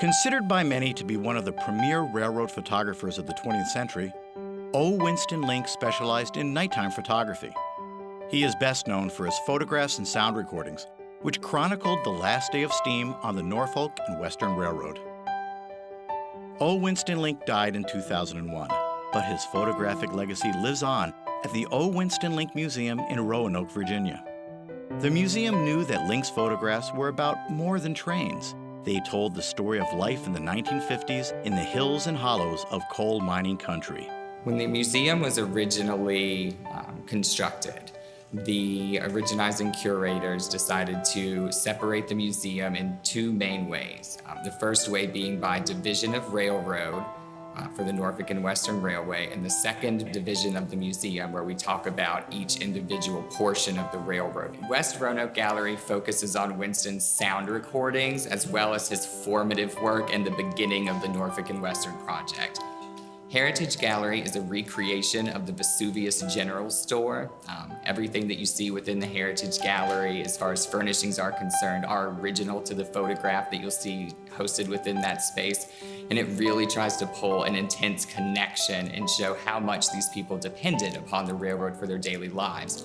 Considered by many to be one of the premier railroad photographers of the 20th century, Winston Link specialized in nighttime photography. He is best known for his photographs and sound recordings, which chronicled the last day of steam on the Norfolk and Western Railroad. Winston Link died in 2001, but his photographic legacy lives on at the Winston Link Museum in Roanoke, Virginia. The museum knew that Link's photographs were about more than trains. They told the story of life in the 1950s in the hills and hollows of coal mining country. When the museum was originally constructed, the originizing curators decided to separate the museum in two main ways. The first way being by division of railroad for the Norfolk and Western Railway, and the second division of the museum where we talk about each individual portion of the railroad. West Roanoke Gallery focuses on Winston's sound recordings as well as his formative work and the beginning of the Norfolk and Western project. Heritage Gallery is a recreation of the Vesuvius General Store. Everything that you see within the Heritage Gallery, as far as furnishings are concerned, are original to the photograph that you'll see hosted within that space. And it really tries to pull an intense connection and show how much these people depended upon the railroad for their daily lives.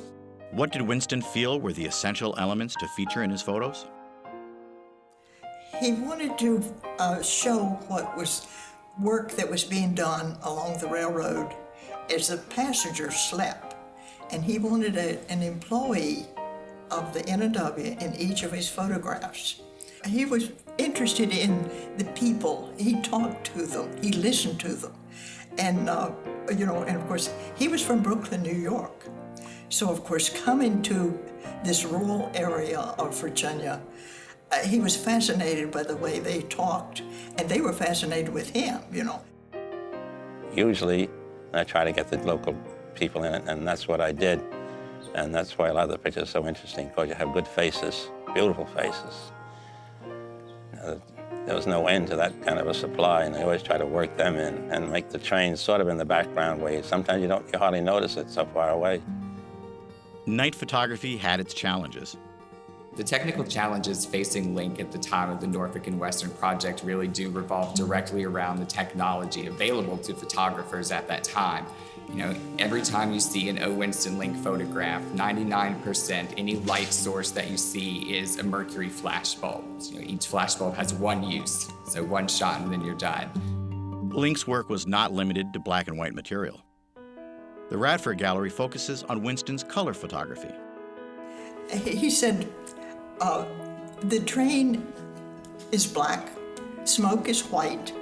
What did Winston feel were the essential elements to feature in his photos? He wanted to show what was work that was being done along the railroad as the passengers slept. And he wanted an employee of the N&W in each of his photographs. He was interested in the people. He talked to them, he listened to them. And, and of course, he was from Brooklyn, New York. So of course, coming to this rural area of Virginia, he was fascinated by the way they talked, and they were fascinated with him, Usually, I try to get the local people in it, and that's what I did. And that's why a lot of the pictures are so interesting, because you have good faces, beautiful faces. There was no end to that kind of a supply, and I always try to work them in and make the trains sort of in the background where sometimes you hardly notice it so far away. Night photography had its challenges. The technical challenges facing Link at the time of the Norfolk and Western project really do revolve directly around the technology available to photographers at that time. Every time you see an Winston Link photograph, 99% any light source that you see is a mercury flash bulb. Each flash bulb has one use, so one shot and then you're done. Link's work was not limited to black and white material. The Radford Gallery focuses on Winston's color photography. He said, the train is black, smoke is white,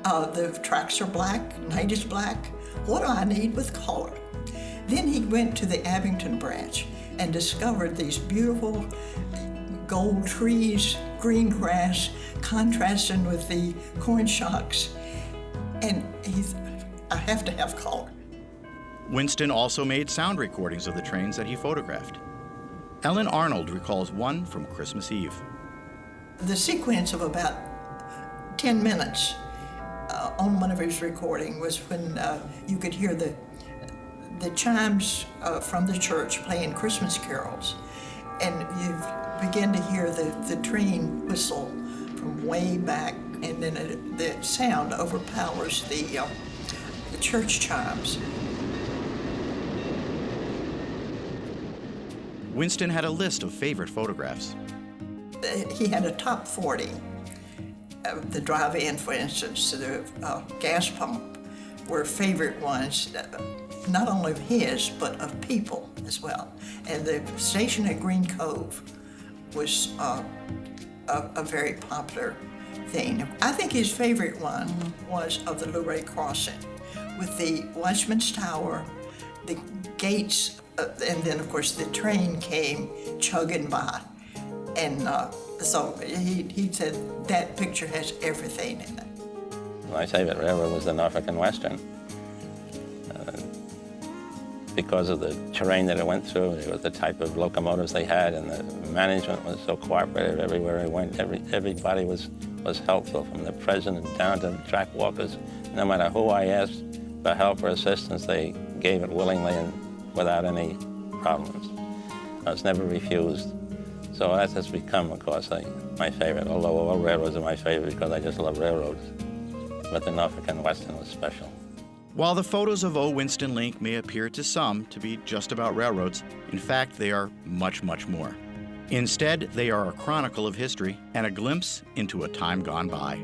the tracks are black, night is black. What do I need with color? Then he went to the Abington branch and discovered these beautiful gold trees, green grass, contrasting with the corn shocks. And I have to have color. Winston also made sound recordings of the trains that he photographed. Ellen Arnold recalls one from Christmas Eve. The sequence of about 10 minutes on one of his recordings was when you could hear the chimes from the church playing Christmas carols, and you begin to hear the train whistle from way back, and then the sound overpowers the church chimes. Winston had a list of favorite photographs. He had a top 40. The drive-in, for instance, the gas pump were favorite ones, not only of his, but of people as well. And the station at Green Cove was a very popular thing. I think his favorite one was of the Luray Crossing, with the Watchman's Tower, the gates, and then, of course, the train came chugging by. And so he said that picture has everything in it. My favorite railroad was the Norfolk and Western. Because of the terrain that it went through, it was the type of locomotives they had, and the management was so cooperative everywhere I went. Everybody was helpful, from the president down to the track walkers. No matter who I asked for help or assistance, they gave it willingly and without any problems. I was never refused. So that has become, of course, my favorite, although all railroads are my favorite because I just love railroads. But the Norfolk and Western was special. While the photos of old Winston Link may appear to some to be just about railroads, in fact, they are much, much more. Instead, they are a chronicle of history and a glimpse into a time gone by.